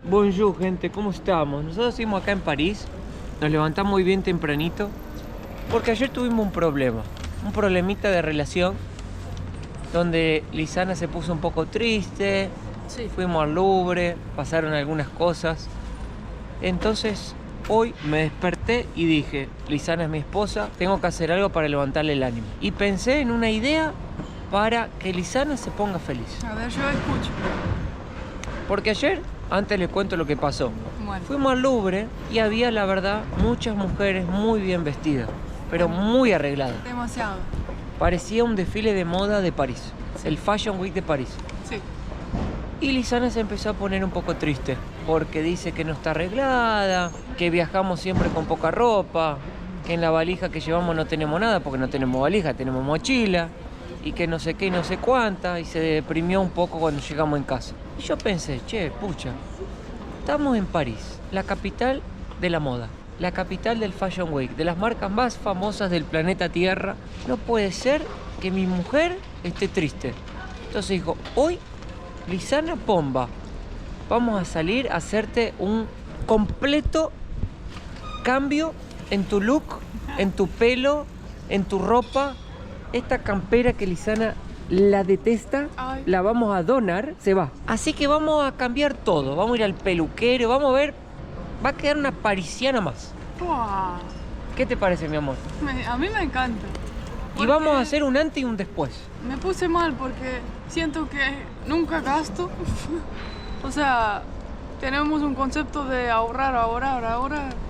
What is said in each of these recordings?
Bonjour, gente, ¿cómo estamos? Nosotros seguimos acá en París. Nos levantamos muy bien tempranito porque ayer tuvimos un problemita de relación donde Lisana se puso un poco triste. Sí. Fuimos al Louvre, pasaron algunas cosas. Entonces hoy me desperté y dije, Lisana es mi esposa, tengo que hacer algo para levantarle el ánimo. Y pensé en una idea para que Lisana se ponga feliz. A ver, yo escucho. Porque ayer, antes les cuento lo que pasó. Bueno. Fuimos al Louvre y había, la verdad, muchas mujeres muy bien vestidas, pero muy arregladas. Demasiado. Parecía un desfile de moda de París, el Fashion Week de París. Sí. Y Lisana se empezó a poner un poco triste, porque dice que no está arreglada, que viajamos siempre con poca ropa, que en la valija que llevamos no tenemos nada, porque no tenemos valija, tenemos mochila, y que no sé qué y no sé cuánta, y se deprimió un poco cuando llegamos en casa. Y yo pensé, che, pucha, estamos en París, la capital de la moda, la capital del Fashion Week, de las marcas más famosas del planeta Tierra. No puede ser que mi mujer esté triste. Entonces dijo, hoy, Lisana Pomba, vamos a salir a hacerte un completo cambio en tu look, en tu pelo, en tu ropa. Esta campera que Lisana la detesta, Ay. la vamos a donar, se va. Así que vamos a cambiar todo, vamos a ir al peluquero, vamos a ver, va a quedar una parisiana más. Buah. ¿Qué te parece, mi amor? A mí me encanta. Y Porque vamos a hacer un antes y un después. Me puse mal porque siento que nunca gasto. O sea, tenemos un concepto de ahorrar.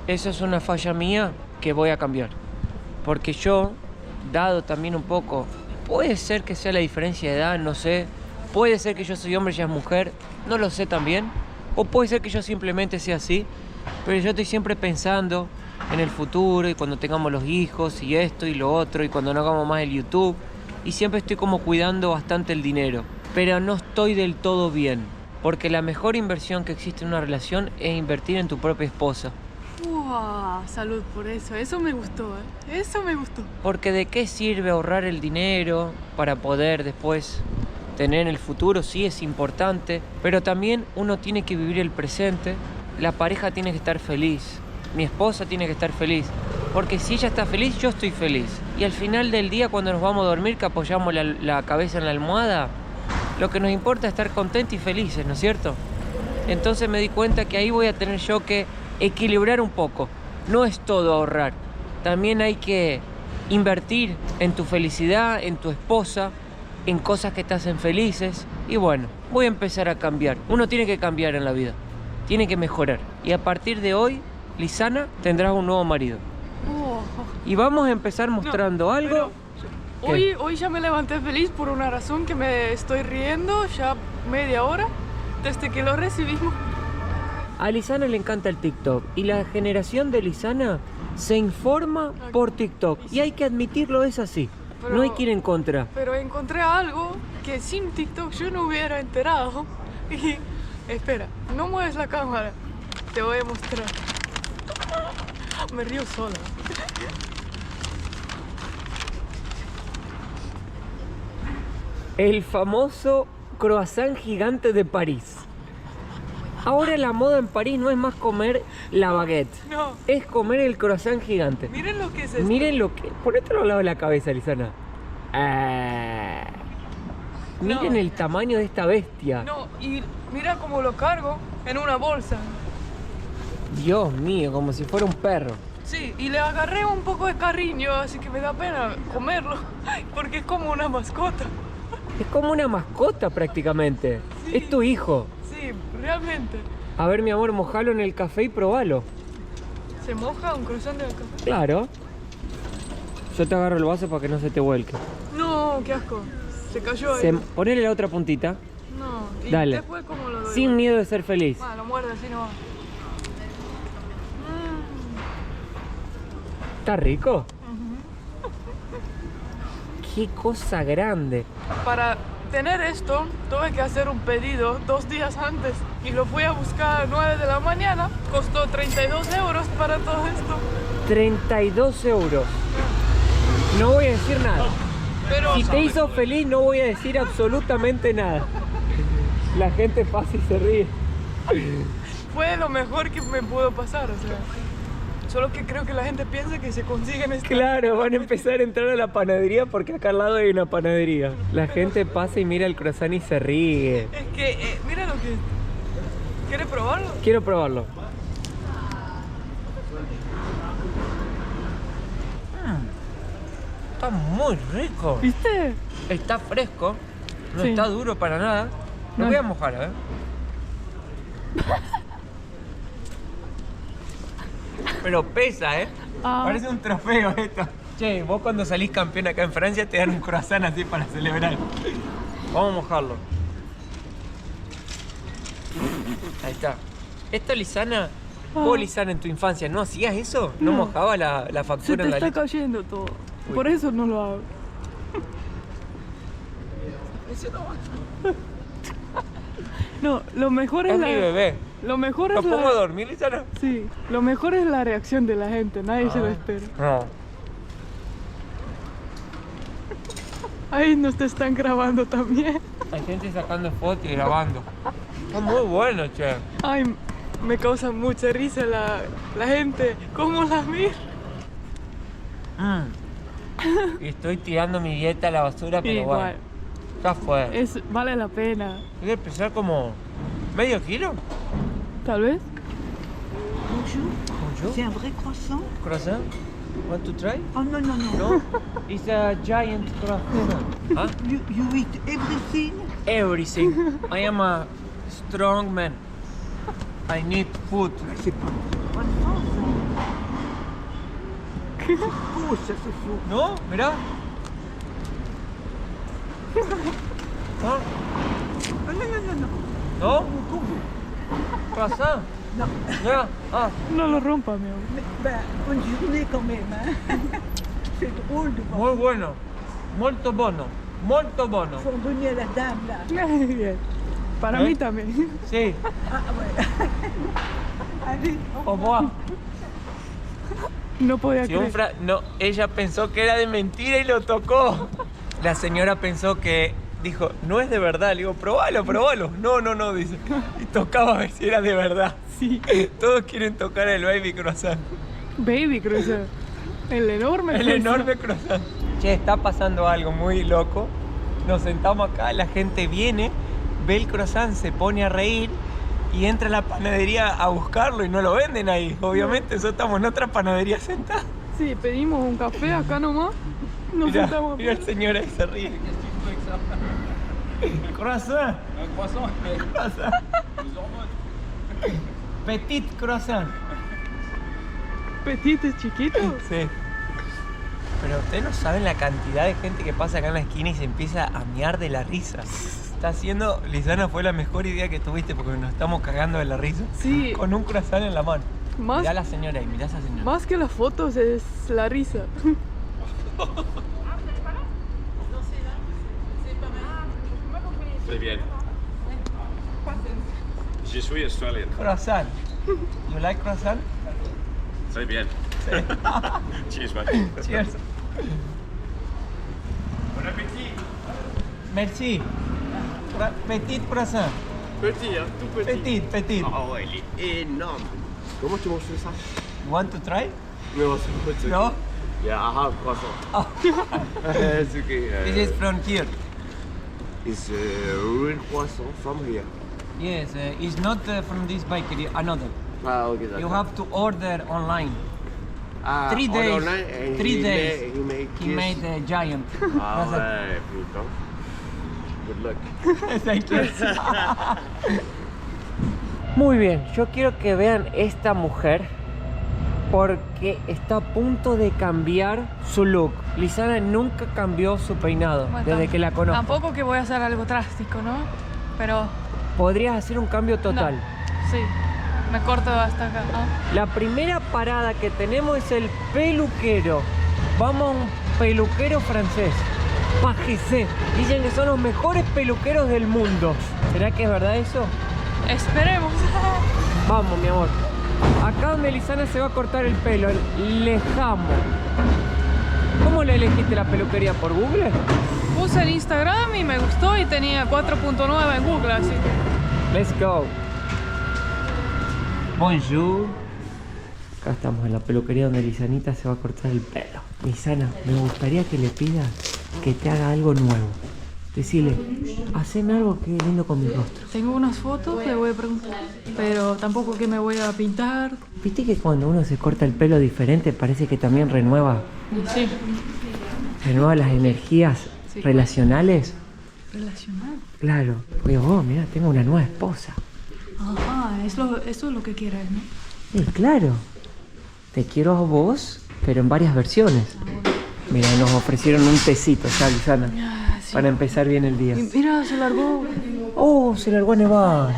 Esa es una falla mía que voy a cambiar. Porque yo, dado también un poco, puede ser que sea la diferencia de edad, no sé. Puede ser que yo soy hombre y ella es mujer, no lo sé también. O puede ser que yo simplemente sea así. Pero yo estoy siempre pensando en el futuro y cuando tengamos los hijos y esto y lo otro y cuando no hagamos más el YouTube. Y siempre estoy como cuidando bastante el dinero. Pero no estoy del todo bien. Porque la mejor inversión que existe en una relación es invertir en tu propia esposa. Buah, salud por eso. Eso me gustó, ¿eh? Eso me gustó. Porque ¿de qué sirve ahorrar el dinero para poder después tener en el futuro? Sí, es importante, pero también uno tiene que vivir el presente. La pareja tiene que estar feliz, mi esposa tiene que estar feliz, porque si ella está feliz, yo estoy feliz. Y al final del día, cuando nos vamos a dormir, que apoyamos la cabeza en la almohada, lo que nos importa es estar contentos y felices, ¿no es cierto? Entonces me di cuenta que ahí voy a tener yo que equilibrar un poco. No es todo ahorrar, también hay que invertir en tu felicidad, en tu esposa, en cosas que te hacen felices. Y bueno, voy a empezar a cambiar. Uno tiene que cambiar en la vida, tiene que mejorar. Y a partir de hoy, Lisana, tendrás un nuevo marido. Y vamos a empezar mostrando algo. Hoy ya me levanté feliz por una razón que me estoy riendo ya media hora desde que lo recibimos. A Lisana le encanta el TikTok y la generación de Lisana se informa por TikTok. Y hay que admitirlo, es así. Pero- No hay que ir en contra. Pero encontré algo que sin TikTok yo no hubiera enterado. Y espera, no mueves la cámara, te voy a mostrar. Me río sola. El famoso croissant gigante de París. Ahora la moda en París no es más comer la baguette. No, Es comer el croissant gigante. miren lo que es esto. Miren lo que... Ponete al lado de la cabeza, Lisana. Miren No. el tamaño de esta bestia. No, y mira cómo lo cargo en una bolsa. Dios mío, como si fuera un perro. Sí, y le agarré un poco de cariño, así que me da pena comerlo, porque es como una mascota. Es como una mascota prácticamente. Sí. Es tu hijo. Sí, realmente. A ver, mi amor, mojalo en el café y probalo. ¿Se moja un croissant del café? Claro. Yo te agarro el vaso para que no se te vuelque. No, qué asco. Se cayó ahí. Ponele la otra puntita. No, y Dale. después cómo lo doy. Sin miedo de ser feliz. Lo muerde así nomás. ¿Está rico? Qué cosa grande. Para tener esto, tuve que hacer un pedido 2 días antes y lo fui a buscar a 9 de la mañana. Costó 32 euros para todo esto. 32 euros. No voy a decir nada. Pero Si te hizo feliz, no voy a decir absolutamente nada. La gente pasa y se ríe. fue lo mejor que me pudo pasar, o sea. Solo que creo que la gente piensa que se consiguen esta... Claro, van a empezar a entrar a la panadería porque acá al lado hay una panadería. La gente pasa y mira el croissant y se ríe. Es que, mira lo que... ¿Quieres probarlo? Quiero probarlo. Está muy rico. ¿Viste? Está fresco, no Sí. está duro para nada. Lo No. voy a mojar, ¿eh? Pero pesa, ¿eh? Ah. Parece un trofeo esto. Che, vos cuando salís campeón acá en Francia te dan un croissant así para celebrar. Vamos a mojarlo. Ahí está. Esto, Lisana, vos, Lisana, en tu infancia, ¿no hacías eso? ¿No, No. mojabas la Se factura te en la está leche? cayendo todo. Uy. Por eso no lo hago. No, lo mejor es Es la... mi bebé. Lo mejor ¿Lo es pongo a la... dormir, Lisana? Sí, lo mejor es la reacción de la gente, nadie se lo espera. No. Ahí nos te están grabando también. Hay gente sacando fotos y grabando. Está muy bueno, che. Ay, me causa mucha risa la gente. ¿Cómo la mira? Y estoy tirando mi dieta a la basura, pero Igual. bueno. Ya fue. Vale la pena. Voy a empezar como medio kilo. Tal vez. Bonjour, Bonjour. c'est un vrai croissant? Croissant? Want to try? Oh non, non, non. No? It's a giant croissant. Huh? You eat everything? Everything. I am a strong man. I need food. C'est pas un croissant, ça. C'est faux, ça, c'est faux. ¿No? Mirá. ¿No? Oh, non, non, non, non. ¿No? Comment? Croissant? Non. Mira. Ah. No lo rompa, mi amor. Mais, ben, bonne journée quand même, hein. C'est drôle de voir. Muy bueno. Molto bono. Molto bono. Faut en donner à la dame, là. Bien. Para ¿Eh? mí también. Sí. Ah, ouais. Allez, au Au revoir. No podía Si un creer. no, ella pensó que era de mentira y lo tocó. La señora pensó que dijo, no es de verdad. Le digo, probalo, probalo. No, no, no, dice. Y tocaba a ver si era de verdad. Sí. Todos quieren tocar el baby croissant. Baby croissant. El enorme El croissant. enorme croissant. Che, está pasando algo muy loco. Nos sentamos acá, la gente viene, ve el croissant, se pone a reír y entra a la panadería a buscarlo y no lo venden ahí. Obviamente, nosotros estamos en otra panadería sentados. Sí, pedimos un café acá nomás. Nos Mira, sentamos. mira el señor ahí se ríe. Croissant. Croissant. Petit croissant. Petites, chiquitos. Sí. Pero ustedes no saben la cantidad de gente que pasa acá en la esquina y se empieza a mear de la risa. Está haciendo, Lisana, fue la mejor idea que tuviste porque nos estamos cagando de la risa. Sí. Con un croissant en la mano. Más, Mirá a la señora ahí, mirá a esa señora. más que las fotos es la risa. Très bien. Je suis Australian. Croissant. You like croissant? Très bien. Cheers, mate. Cheers. Bon appétit. Merci. Petit croissant. Petit, hein, tout petit. Petit, petit. Ah ouais, il est énorme. Comment tu manges ça? You want to try? No, it's okay. No? Yeah, I have croissant. Oh. It's okay. This is from here. It's real croissant from here. Yes, it's not from this bakery, another. Ah, okay. You have to order online. Ah, 3 days. online, and 3 days. He made He made a giant. Ah That's it. ouais, putain. Good luck. Thank you. Muy bien, yo quiero que vean esta mujer porque está a punto de cambiar su look. Lisana nunca cambió su peinado Bueno, desde que la conozco. Tampoco que voy a hacer algo drástico, ¿no? Pero Podrías hacer un cambio total. no, sí, me corto hasta acá. ¿No? La primera parada que tenemos es el peluquero. Vamos a un peluquero francés. Pajicé. Dicen que son los mejores peluqueros del mundo. ¿Será que es verdad eso? Esperemos. Vamos, mi amor. Acá donde Lisana se va a cortar el pelo, el Lejamo. ¿Cómo le elegiste la peluquería? ¿Por Google? Puse en Instagram y me gustó y tenía 4.9 en Google, así que... Let's go. Bonjour. Acá estamos en la peluquería donde Lisanita se va a cortar el pelo. Lisana, me gustaría que le pidas que te haga algo nuevo. Decile, haceme algo que lindo con mi rostro. Tengo unas fotos, le voy a preguntar. Pero tampoco que me voy a pintar. ¿Viste que cuando uno se corta el pelo diferente parece que también renueva Sí. las energías Sí. relacionales? Relacional. Claro. Digo, oh, mira, tengo una nueva esposa. Ajá, eso es lo que quieres, ¿no? Sí, claro. Te quiero a vos, pero en varias versiones. Mira, nos ofrecieron un tecito, ya, Lisana, Sí. para empezar bien el día. Y mira, se largó. Oh, se largó a nevar.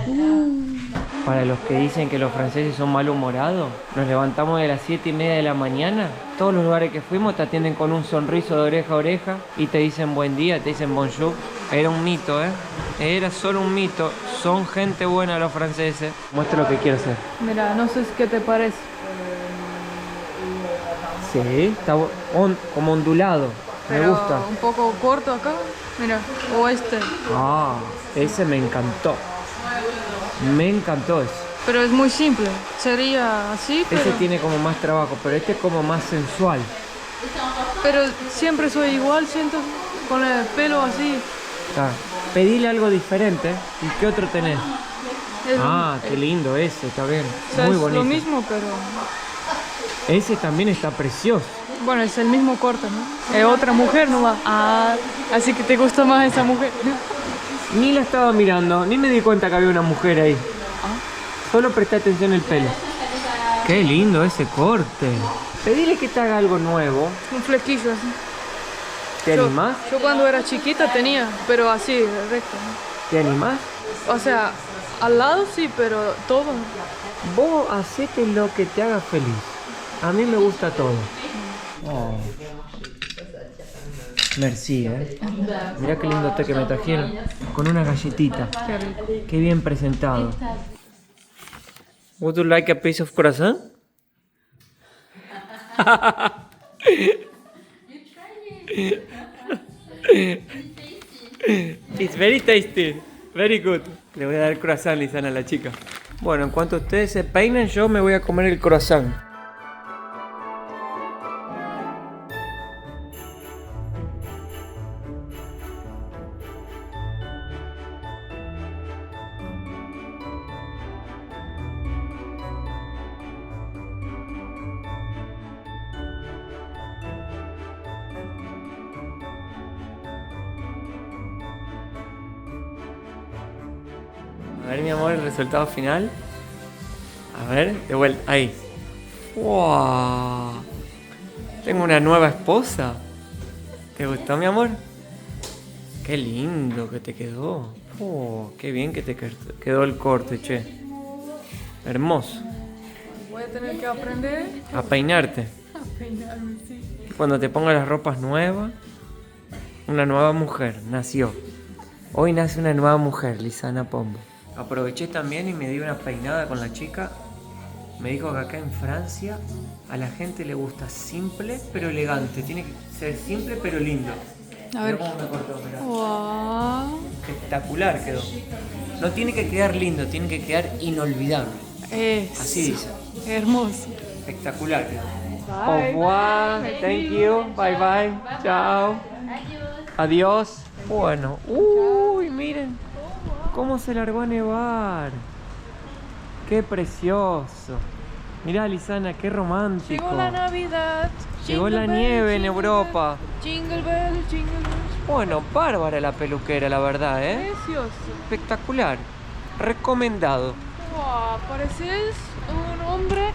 Para los que dicen que los franceses son malhumorados, nos levantamos de las 7:30 de la mañana. Todos los lugares que fuimos te atienden con un sonriso de oreja a oreja y te dicen buen día, te dicen bonjour. Era un mito, ¿eh? Era solo un mito. Son gente buena los franceses. Muestra lo que quiero hacer. Mira, no sé qué te parece. Sí, está como ondulado. Me Pero gusta. un poco corto acá. Mira, o este. Ah, ese me encantó. Me encantó ese. Pero es muy simple. Sería así, Ese pero, tiene como más trabajo, pero este es como más sensual. pero siempre soy igual, siento, con el pelo así. Ah, pedile algo diferente. ¿Y qué otro tenés? Es, Ah, qué lindo ese, está bien. o sea, Muy es bonito. lo mismo, pero Ese también está precioso. bueno, es el mismo corte, ¿no? Es otra mujer nomás. Ah, así que te gusta más esa mujer. Ni la estaba mirando, ni me di cuenta que había una mujer ahí. Solo presté atención al pelo. Qué lindo ese corte. Pedile que te haga algo nuevo. Un flequillo así. ¿Te animás? Yo cuando era chiquita tenía, pero así, recto, ¿no? ¿Te animás? O sea, al lado sí, pero todo. Vos hacete lo que te haga feliz. A mí me gusta todo. Oh. Merci, Mirá qué lindo té que me trajeron. Con una galletita. Qué rico. Qué bien presentado. Would you like a piece of croissant? It's very tasty. Very good. Le voy a dar croissant, Lisana, a la chica. Bueno, en cuanto ustedes se peinen, yo me voy a comer el croissant. A ver, mi amor, el resultado final. A ver, de vuelta, ahí. ¡Wow! Tengo una nueva esposa. ¿Te gustó, mi amor? Qué lindo que te quedó. Oh, qué bien que te quedó el corte, che. Hermoso. Voy a tener que aprender A peinarte. a peinarme, sí. Cuando te pongas las ropas nuevas, una nueva mujer nació. Hoy nace una nueva mujer, Lisana Pombo. Aproveché también y me di una peinada con la chica. Me dijo que acá en Francia a la gente le gusta simple pero elegante. Tiene que ser simple pero lindo. A ver. Mirá cómo me cortó, mirá. Wow. Espectacular quedó. No tiene que quedar lindo, tiene que quedar inolvidable. Es Así dice. hermoso. Espectacular quedó. Bye. Au revoir, thank you, bye bye, chao. Adiós. Bueno, uy, miren cómo se largó a nevar. Qué precioso. Mirá, Lisana, qué romántico. Llegó la Navidad. Llegó la nieve en Europa. Jingle bell, jingle bell. Bueno, bárbara la peluquera, la verdad, ¿eh? Precioso. Espectacular. Recomendado. Wow, pareces un hombre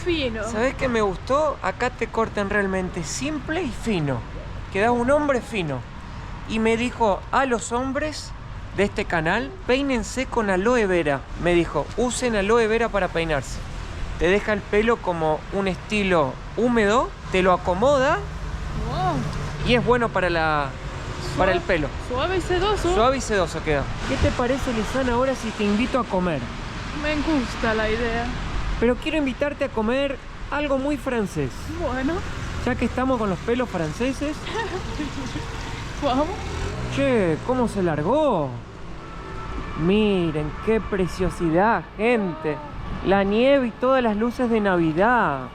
fino. ¿Sabés qué me gustó? Acá te cortan realmente simple y fino. Queda un hombre fino. Y me dijo a los hombres de este canal, peínense con aloe vera. Me dijo, usen aloe vera para peinarse. Te deja el pelo como un estilo húmedo, te lo acomoda Wow. y es bueno para el pelo. Suave y sedoso. Suave y sedoso queda. ¿Qué te parece, Lisana, ahora si te invito a comer? Me gusta la idea. Pero quiero invitarte a comer algo muy francés. Bueno, Ya que estamos con los pelos franceses. vamos. Che, ¿cómo se largó? Miren, qué preciosidad, gente. la nieve y todas las luces de Navidad.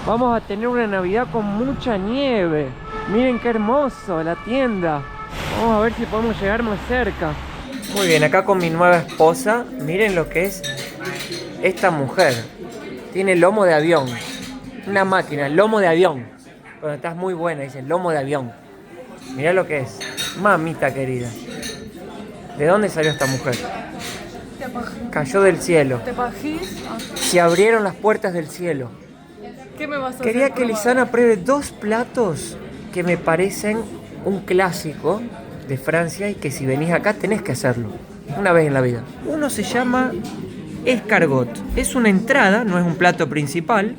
Vamos a tener una Navidad con mucha nieve. Miren qué hermoso la tienda. Vamos a ver si podemos llegar más cerca. Muy bien, acá con mi nueva esposa. Miren lo que es esta mujer. Tiene lomo de avión. Una máquina, lomo de avión. Cuando estás muy buena, dice lomo de avión. Mirá lo que es. Mamita querida. ¿De dónde salió esta mujer? Cayó del cielo. ¿Te pajís? Se abrieron las puertas del cielo. ¿Qué me vas a Quería hacer que probar? Lisana pruebe dos platos que me parecen un clásico de Francia y que si venís acá tenés que hacerlo. Una vez en la vida. Uno se llama escargot. Es una entrada, no es un plato principal.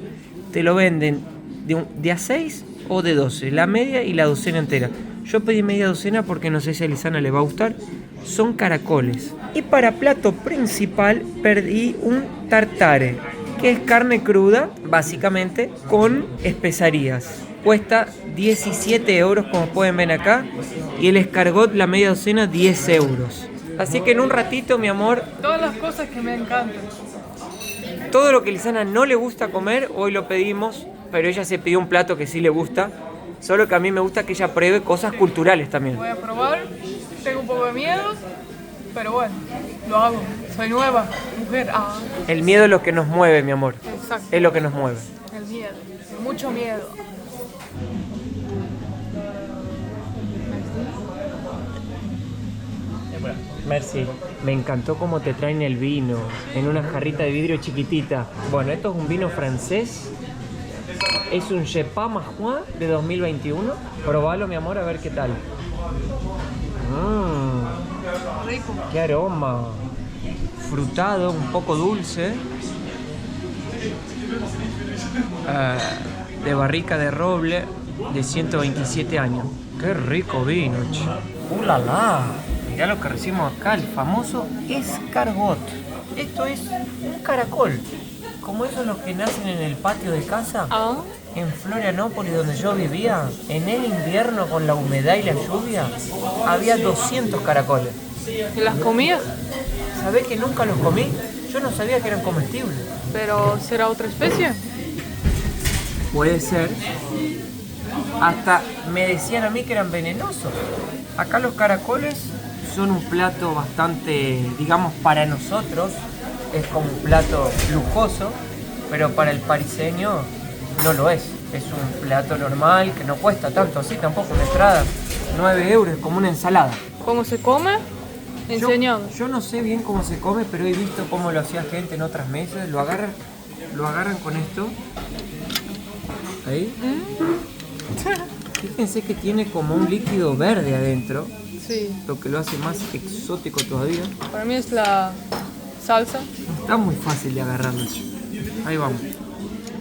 Te lo venden de a 6 o de 12. La media y la docena entera. Yo pedí media docena porque no sé si a Lisana le va a gustar. Son caracoles. Y para plato principal pedí un tartare, que es carne cruda, básicamente, con especiarías. Cuesta 17 euros, como pueden ver acá. Y el escargot, la media docena, 10 euros. Así que en un ratito, mi amor, Todas las cosas que me encantan. todo lo que a Lisana no le gusta comer, hoy lo pedimos. Pero ella se pidió un plato que sí le gusta. Solo que a mí me gusta que ella pruebe cosas culturales también. Voy a probar. Tengo un poco de miedo. Pero bueno, lo hago. Soy nueva mujer. El miedo es lo que nos mueve, mi amor. Exacto. Es lo que nos mueve. El miedo. Mucho miedo. Merci. Me encantó cómo te traen el vino en una jarrita de vidrio chiquitita. Bueno, esto es un vino francés. Es un Je Pas Majoin de 2021. Probalo, mi amor, a ver qué tal. Rico. Qué aroma. Frutado, un poco dulce. De barrica de roble de 127 años. Qué rico vino, che. ¡La la! Mirá lo que recibimos acá, el famoso escargot. Esto es un caracol. Como esos los que nacen en el patio de casa. En Florianópolis, donde yo vivía, en el invierno con la humedad y la lluvia, había 200 caracoles. ¿Y las comías? ¿Sabés que nunca los comí? Yo no sabía que eran comestibles. ¿Pero será otra especie? Puede ser. Hasta me decían a mí que eran venenosos. Acá los caracoles son un plato bastante, digamos, para nosotros es como un plato lujoso, pero para el pariseño no lo es. Es un plato normal que no cuesta tanto así, tampoco una entrada. 9 euros, como una ensalada. ¿Cómo se come? Enseñado. Yo no sé bien cómo se come, pero he visto cómo lo hacía gente en otras mesas. Lo agarran con esto. Ahí. Fíjense que tiene como un líquido verde adentro, Sí. lo que lo hace más exótico todavía. Para mí es la salsa. Está muy fácil de agarrarlo. Ahí vamos.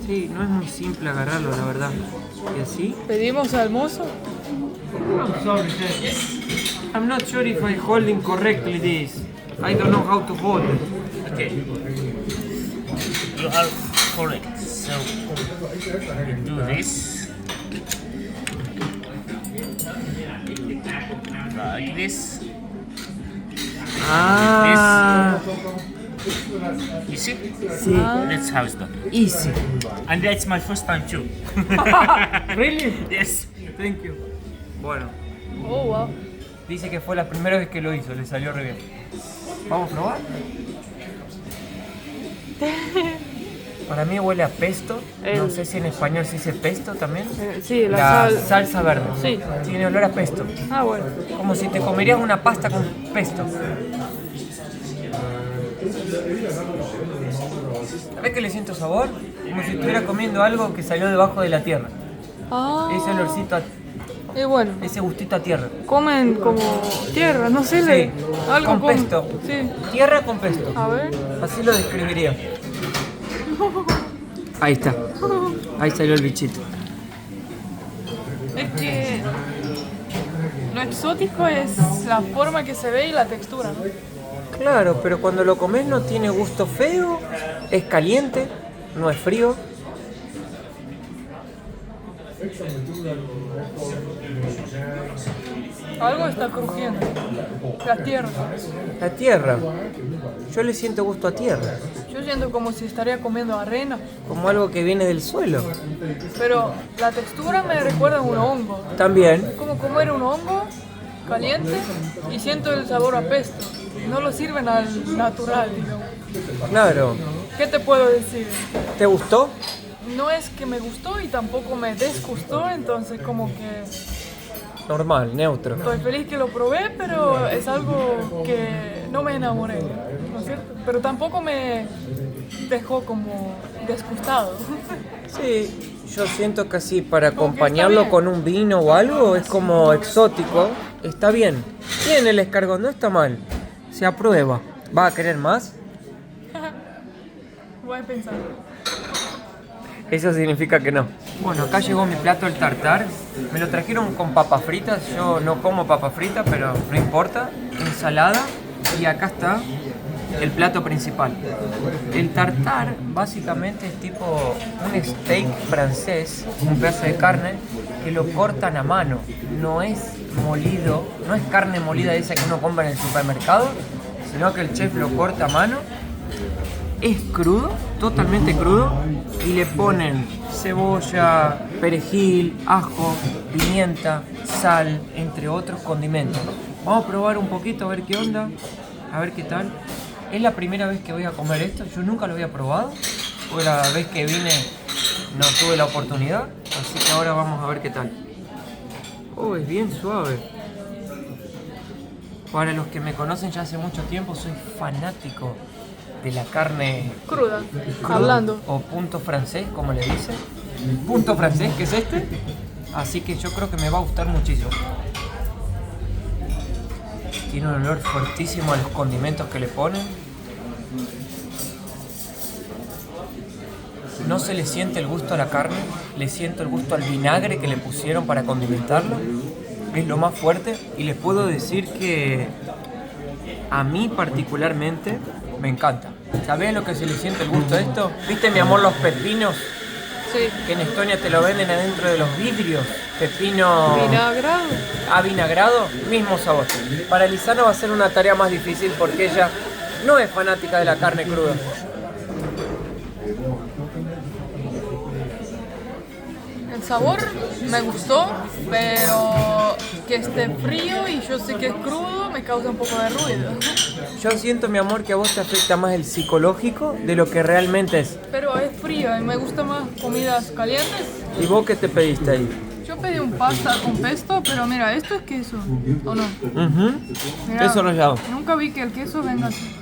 Sí, no es muy simple agarrarlo, la verdad. Y así. Pedimos al mozo. I'm sorry, sir. I'm not sure if I'm holding correctly this. I don't know how to hold it. Okay. You are correct. So you do this. Like this. Ah, You see? sí. That's how it's done. Easy. And that's my first time too. Really? Yes. Thank you. Bueno, Oh, wow. dice que fue la primera vez que lo hizo, le salió re bien. ¿Vamos a probar? Para mí huele a pesto. No sé si en español se dice pesto también. Sí, la La sal. salsa verde. Sí. Tiene olor a pesto. Ah, bueno. Como si te comerías una pasta con pesto. ¿Sabes que le siento sabor? Como si estuviera comiendo algo que salió debajo de la tierra. Ah. Ese olorcito, Y bueno, ese gustito a tierra. comen como tierra, no sé, Sí, algo con pesto. Sí. Tierra con pesto. A ver. Así lo describiría. Ahí está. Ahí salió el bichito. Es que lo exótico es la forma que se ve y la textura, ¿no? Claro, pero cuando lo comes no tiene gusto feo, es caliente, no es frío. Algo está crujiendo. La tierra. La tierra. Yo le siento gusto a tierra. Yo siento como si estaría comiendo arena. Como algo que viene del suelo. Pero la textura me recuerda a un hongo. También. Como comer un hongo caliente y siento el sabor a pesto. No lo sirven al natural, digamos. Claro. ¿Qué te puedo decir? ¿Te gustó? No es que me gustó y tampoco me desgustó, entonces como que Normal, neutro. estoy feliz que lo probé, pero es algo que no me enamoré, ¿no es cierto? Pero tampoco me dejó como desgustado. Sí, yo siento que así para Como que está acompañarlo bien. con un vino o algo es como exótico. Está bien. Bien el escargot, no está mal. Se aprueba. ¿Va a querer más? Voy a pensar. Eso significa que no. Bueno, acá llegó mi plato, el tartar. Me lo trajeron con papas fritas. Yo no como papas fritas, pero no importa. Ensalada. Y acá está el plato principal. El tartar básicamente es tipo un steak francés, un pedazo de carne que lo cortan a mano. No es molido, no es carne molida esa que uno compra en el supermercado, sino que el chef lo corta a mano. Es crudo, totalmente crudo, y le ponen cebolla, perejil, ajo, pimienta, sal, entre otros condimentos. Vamos a probar un poquito a ver qué onda, a ver qué tal. Es la primera vez que voy a comer esto, yo nunca lo había probado, fue la vez que vine no tuve la oportunidad, así que ahora vamos a ver qué tal. Oh, es bien suave. Para los que me conocen ya hace mucho tiempo, soy fanático de la carne Cruda, cruda, hablando. o punto francés, como le dicen. Punto francés, que es este. Así que yo creo que me va a gustar muchísimo. Tiene un olor fuertísimo a los condimentos que le ponen. No se le siente el gusto a la carne, le siento el gusto al vinagre que le pusieron para condimentarlo. Es lo más fuerte y les puedo decir que a mí particularmente me encanta. ¿Sabés lo que se le siente el gusto a esto? ¿Viste, mi amor, los pepinos? Sí. Que en Estonia te lo venden adentro de los vidrios. Pepino Vinagrado. avinagrado, mismo sabor. Para Lisana va a ser una tarea más difícil porque ella no es fanática de la carne cruda. El sabor me gustó, pero que esté frío y yo sé que es crudo me causa un poco de ruido. Yo siento, mi amor, que a vos te afecta más el psicológico de lo que realmente es. Pero es frío y me gustan más comidas calientes. ¿Y vos qué te pediste ahí? Yo pedí un pasta con pesto, pero mira, esto es queso, ¿o no? Mira, Queso rallado. nunca vi que el queso venga así.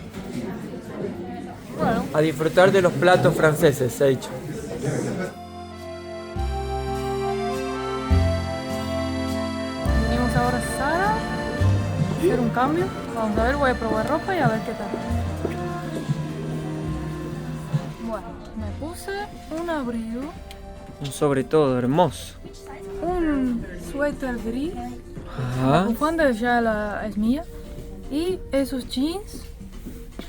Bueno, A disfrutar de los platos franceses, se ha dicho. venimos ahora a Zara a hacer un cambio. Vamos a ver, voy a probar ropa y a ver qué tal. Bueno, me puse un abrigo, Un sobre todo hermoso. un suéter gris, la Ajá. bufanda es mía, y esos jeans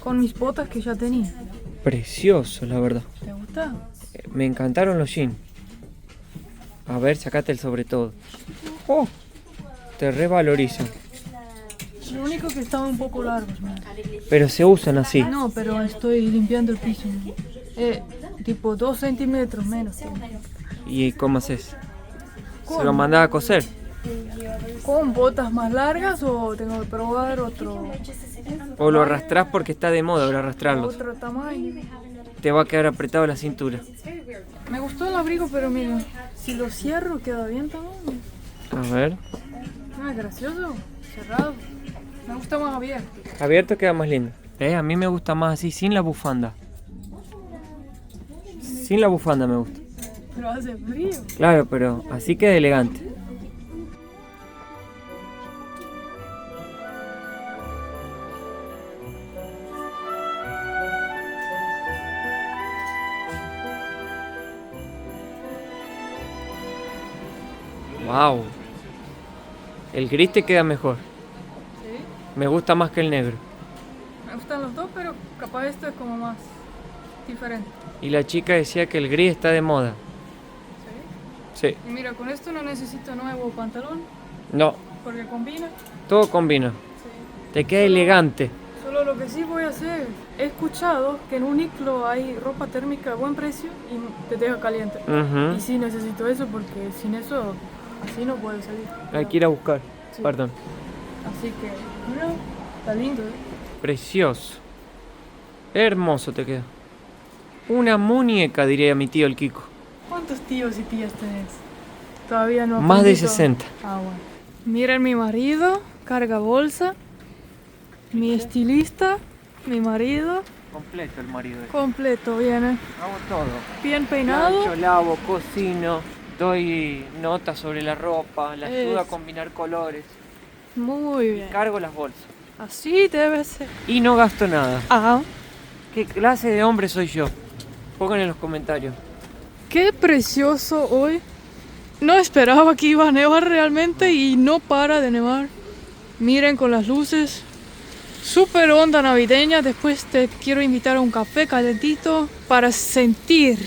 con mis botas que ya tenía. Precioso, la verdad. ¿Te gusta? Me encantaron los jeans. A ver, sacate el sobre todo. Oh, te revalorizan. Lo único que estaban un poco largos, mira. Pero se usan así. No, pero estoy limpiando el piso. Tipo 2 centímetros menos. ¿Y cómo haces? ¿Cómo? ¿Se lo mandás a coser? ¿Con botas más largas o tengo que probar otro ¿O lo arrastrás porque está de moda ahora arrastrarlos? tamaño? Te va a quedar apretado la cintura. Me gustó el abrigo, pero mira, si lo cierro queda bien también. A ver. Ah, gracioso, cerrado. Me gusta más abierto. Abierto queda más lindo. A mí me gusta más así, sin la bufanda. Sin la bufanda me gusta. Pero hace frío. Claro, pero así queda elegante. Wow. El gris te queda mejor. Sí, Me gusta más que el negro. me gustan los dos, pero capaz esto es como más diferente. Y la chica decía que el gris está de moda. ¿Sí? Sí. Y mira, con esto no necesito nuevo pantalón. No, porque combina. Todo combina. Sí. Te queda elegante. Solo lo que sí voy a hacer, he escuchado que en Uniqlo hay ropa térmica a buen precio y te deja caliente. Ujú. Y sí necesito eso porque sin eso así no puedo salir. Hay que ir a buscar. Sí. Perdón. Así que, mira, está lindo, ¿eh? Precioso. Hermoso te queda. Una muñeca, diría mi tío el Kiko. ¿Cuántos tíos y tías tenés? Todavía no. Más de aprendí todo. 60. Ah, bueno. Miren mi marido, carga bolsa. Mi estilista, mi marido, Completo el marido. completo, viene. Hago todo. Bien peinado. Plancho, lavo, cocino, doy notas sobre la ropa, le ayudo a Eso. combinar colores, Muy bien. cargo las bolsas. Así debe ser. Y no gasto nada. Ah, ¿Qué clase de hombre soy yo? Pongan en los comentarios. qué precioso hoy. No esperaba que iba a nevar realmente y no para de nevar. Miren con las luces. Súper onda navideña. Después te quiero invitar a un café calentito para sentir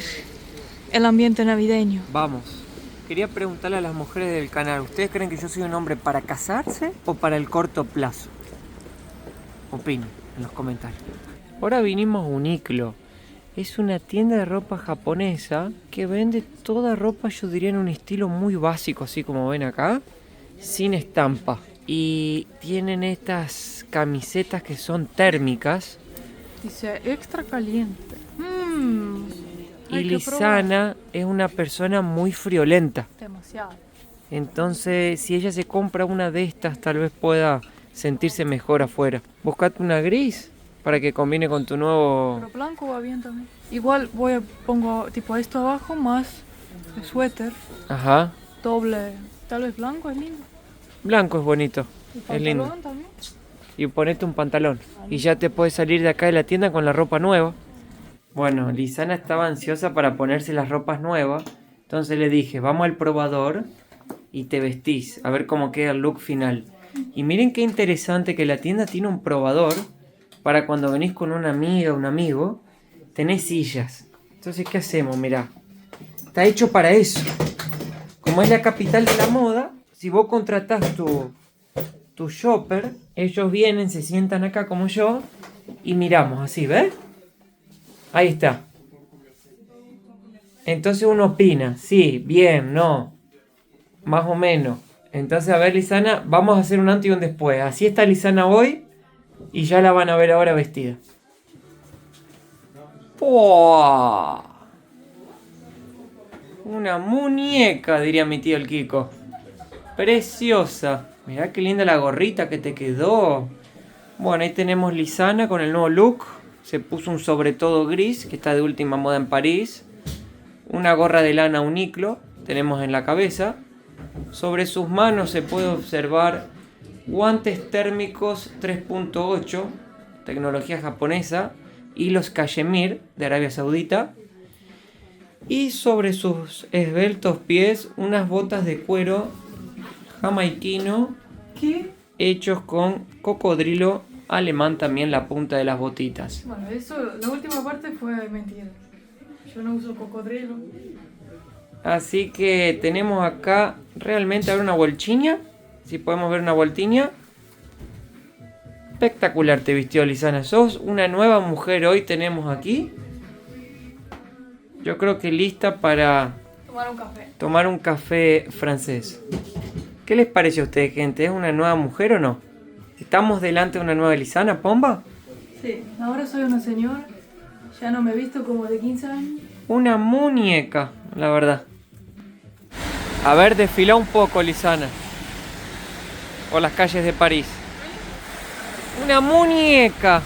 el ambiente navideño. Vamos. Quería preguntarle a las mujeres del canal, ¿ustedes creen que yo soy un hombre para casarse o para el corto plazo? Opinen en los comentarios. Ahora vinimos a Uniqlo. Es una tienda de ropa japonesa que vende toda ropa, yo diría, en un estilo muy básico, así como ven acá, sin estampa. Y tienen estas camisetas que son térmicas. Dice extra caliente. Y Hay que Lisana es una persona muy friolenta. Demasiado. Entonces, si ella se compra una de estas, tal vez pueda sentirse mejor afuera. Buscate una gris para que combine con tu nuevo... Pero blanco va bien también. Igual pongo tipo esto abajo más el suéter, Ajá. doble, tal vez blanco es lindo. Blanco es bonito. Y Es lindo. pantalón también. Y ponete un pantalón. Y ya te puedes salir de acá de la tienda con la ropa nueva. Bueno, Lisana estaba ansiosa para ponerse las ropas nuevas. Entonces le dije, vamos al probador y te vestís. A ver cómo queda el look final. Y miren qué interesante que la tienda tiene un probador. Para cuando venís con una amiga o un amigo, tenés sillas. Entonces, ¿qué hacemos? Mirá. Está hecho para eso. Como es la capital de la moda, si vos contratás tu shopper, ellos vienen, se sientan acá como yo y miramos así, ¿ves? Ahí está. Entonces uno opina, sí, bien, no, más o menos. Entonces, a ver, Lisana, vamos a hacer un antes y un después. Así está Lisana hoy y ya la van a ver ahora vestida. ¡Puah! Una muñeca, diría mi tío el Kiko. Preciosa. Mirá qué linda la gorrita que te quedó. Bueno, ahí tenemos Lisana con el nuevo look. Se puso un sobre todo gris, que está de última moda en París. Una gorra de lana Uniqlo tenemos en la cabeza. Sobre sus manos se puede observar guantes térmicos 3.8, tecnología japonesa, hilos cachemir de Arabia Saudita. Y sobre sus esbeltos pies unas botas de cuero jamaiquino hechos con cocodrilo alemán, también la punta de las botitas. Bueno, eso, la última parte fue mentira. Yo no uso cocodrilo. Así que tenemos acá realmente ahora una bolchiña. Si podemos ver una voltiña. Espectacular te vistió, Lisana. Sos una nueva mujer hoy tenemos aquí. Yo creo que lista para Tomar un café. tomar un café francés. ¿Qué les parece a ustedes, gente? ¿Es una nueva mujer o no? ¿Estamos delante de una nueva Lisana, Pomba? Sí, ahora soy una señora. Ya no me he visto como de 15 años. Una muñeca, la verdad. A ver, desfila un poco, Lisana. Por las calles de París. Una muñeca.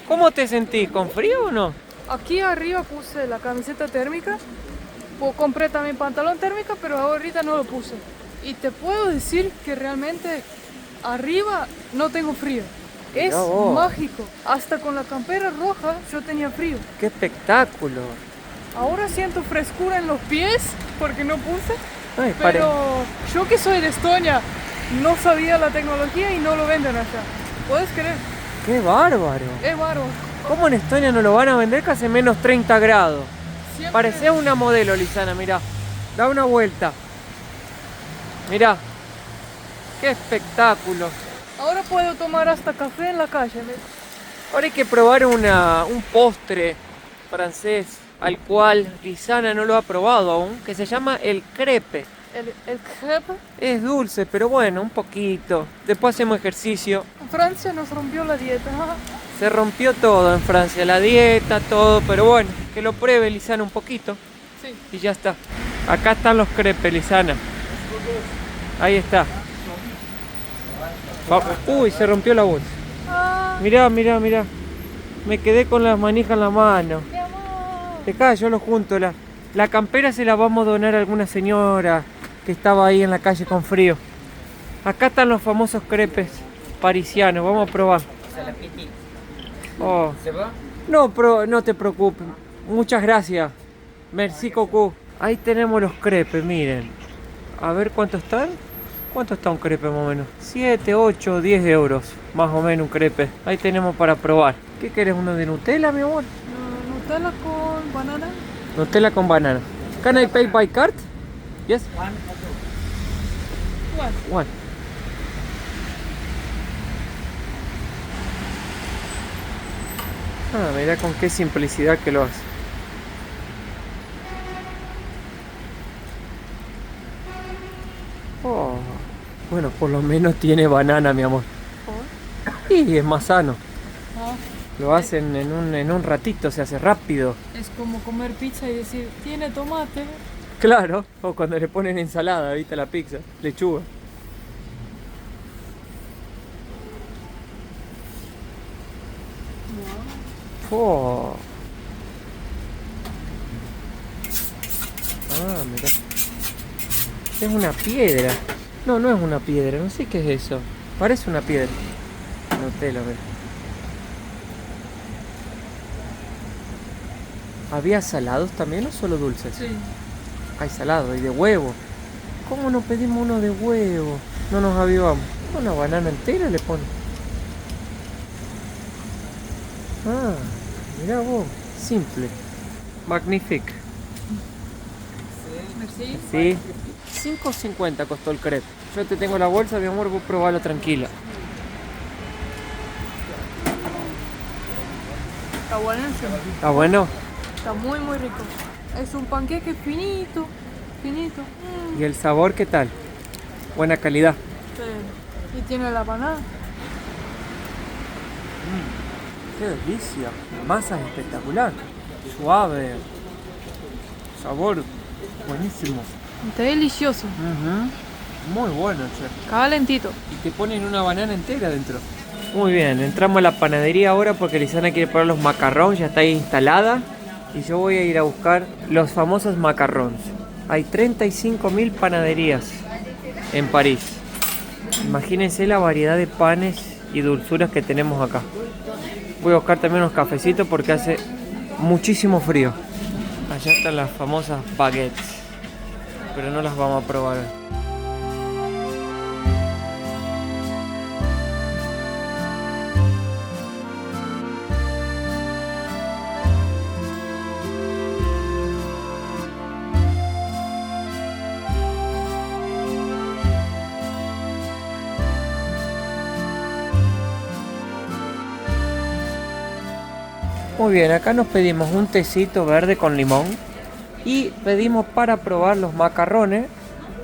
¿Cómo te sentís? ¿Con frío o no? Aquí arriba puse la camiseta térmica. Compré también pantalón térmico, pero ahorita no lo puse. Y te puedo decir que realmente arriba no tengo frío. Es Mirá vos. mágico. Hasta con la campera roja yo tenía frío. ¡Qué espectáculo! Ahora siento frescura en los pies porque no puse. Ay, Pero yo que soy de Estonia no sabía la tecnología y no lo venden allá. ¿Puedes creer? ¡Qué bárbaro! Es bárbaro. ¿Cómo en Estonia no lo van a vender que hace menos 30 grados? Siempre- Parecía una modelo, Lisana, mirá. Da una vuelta. Mirá. ¡Qué espectáculo! Ahora puedo tomar hasta café en la calle. Ahora hay que probar un postre francés al cual Lisana no lo ha probado aún, que se llama el crepe. El crepe. Es dulce, pero bueno, un poquito. Después hacemos ejercicio. Francia nos rompió la dieta. Se rompió todo en Francia, la dieta, todo, pero bueno, que lo pruebe Lisana un poquito Sí. y ya está. Acá están los crepes, Lisana. Ahí está. Uy, se rompió la bolsa. Ah, Mirá. Me quedé con las manijas en la mano. mi amor. Acá yo lo junto. La campera se la vamos a donar a alguna señora que estaba ahí en la calle con frío. Acá están los famosos crepes parisianos. Vamos a probar. Oh. No, no te preocupes. Muchas gracias. Merci beaucoup. Ahí tenemos los crepes, miren. A ver cuánto están. ¿Cuánto está un crepe más o menos? 7, 8, 10 euros. Más o menos un crepe. Ahí tenemos para probar. ¿Qué querés? ¿Uno de Nutella, mi amor? Nutella con banana. Nutella con banana. Can I pay by card? Yes? What? One. Ah, mirá con qué simplicidad que lo hace. Oh. Bueno, por lo menos tiene banana, mi amor. Y es más sano. Ah, Lo hacen en un ratito, se hace rápido. es como comer pizza y decir, tiene tomate. Claro, o cuando le ponen ensalada, ¿viste? La pizza, lechuga. Oh. Ah, mirá. Es una piedra. No, no es una piedra, no sé qué es eso. Parece una piedra. Nutella, mira. ¿Había salados también o solo dulces? Sí. Hay salado y de huevo. ¿Cómo no pedimos uno de huevo? No nos avivamos. Una banana entera le pone. Ah, mirá vos. Simple. Magnifique. Merci. Sí. 5.50 costó el crepe. Yo te tengo la bolsa, mi amor, vos probalo tranquila. Está buenísimo. ¿Está bueno? Está muy, muy rico. Es un panqueque finito. Finito. ¿Y el sabor qué tal? Buena calidad. Sí. Y tiene la banana. ¡Qué delicia! La masa es espectacular. Suave. Sabor buenísimo. Delicioso. Muy bueno, che. Calentito. Y te ponen una banana entera dentro. Muy bien, entramos a la panadería ahora porque Lisana quiere probar los macarrones, ya está ahí instalada. Y yo voy a ir a buscar los famosos macarrones. Hay 35.000 panaderías en París. Imagínense la variedad de panes y dulzuras que tenemos acá. Voy a buscar también unos cafecitos porque hace muchísimo frío. Allá están las famosas baguettes, pero no las vamos a probar hoy. Muy bien, acá nos pedimos un tecito verde con limón y pedimos para probar los macarrones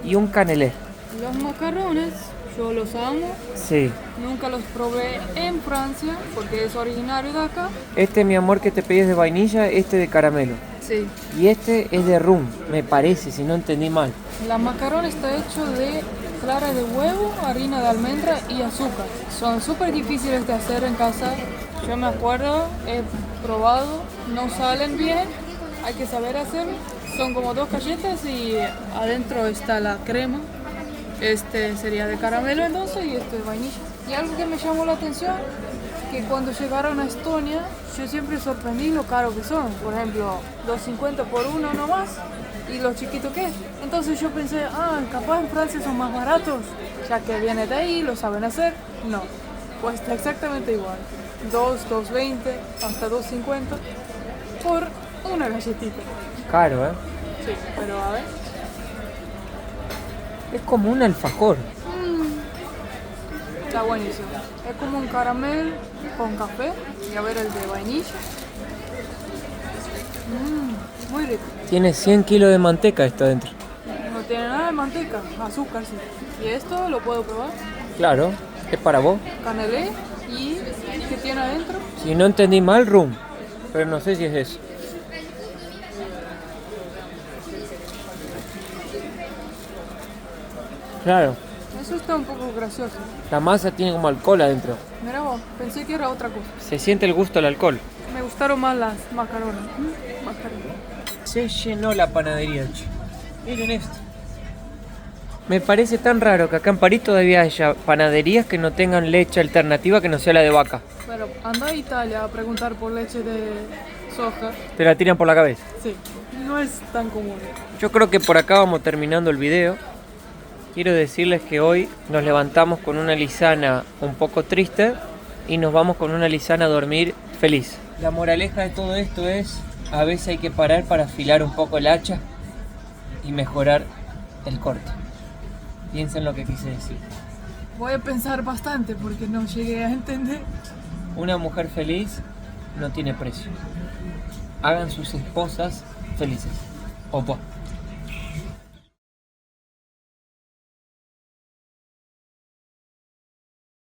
y un canelé. Los macarrones, yo los amo. Sí. Nunca los probé en Francia porque es originario de acá. Este, mi amor, que te pedí es de vainilla, este de caramelo. Sí. Y este es de rum, me parece, si no entendí mal. La macarrón está hecho de clara de huevo, harina de almendra y azúcar. Son súper difíciles de hacer en casa. Yo me acuerdo, he probado, no salen bien, hay que saber hacerlo. Son como 2 galletas y adentro está la crema. Este sería de caramelo entonces y este de vainilla. Y algo que me llamó la atención, que cuando llegaron a Estonia, yo siempre sorprendí lo caro que son. Por ejemplo, 2.50 por uno nomás, y lo chiquito que es. Entonces yo pensé, capaz en Francia son más baratos, ya que viene de ahí, lo saben hacer. No, cuesta exactamente igual. 2.20, hasta 2.50 por una galletita. Caro, ¿eh? Sí, pero a ver. Es como un alfajor. Está buenísimo. Es como un caramel con café. Y a ver el de vainilla. Muy rico. Tiene 100 kilos de manteca esto adentro. No tiene nada de manteca, azúcar sí. Y esto lo puedo probar. Claro, es para vos. Canelé y ¿qué tiene adentro? Si no entendí mal, rum. Pero no sé si es eso. Claro, Eso está un poco gracioso. la masa tiene como alcohol adentro. Mira vos, pensé que era otra cosa. Se siente el gusto del alcohol. Me gustaron más las macaronas. Macaronas. Se llenó la panadería, che. Miren esto. Me parece tan raro que acá en París todavía haya panaderías que no tengan leche alternativa que no sea la de vaca. Pero anda a Italia a preguntar por leche de soja. Te la tiran por la cabeza. Sí, no es tan común. Yo creo que por acá vamos terminando el video. Quiero decirles que hoy nos levantamos con una Lisana un poco triste y nos vamos con una Lisana a dormir feliz. La moraleja de todo esto es, a veces hay que parar para afilar un poco el hacha y mejorar el corte. Piensen lo que quise decir. Voy a pensar bastante porque no llegué a entender. Una mujer feliz no tiene precio. Hagan sus esposas felices. Opa.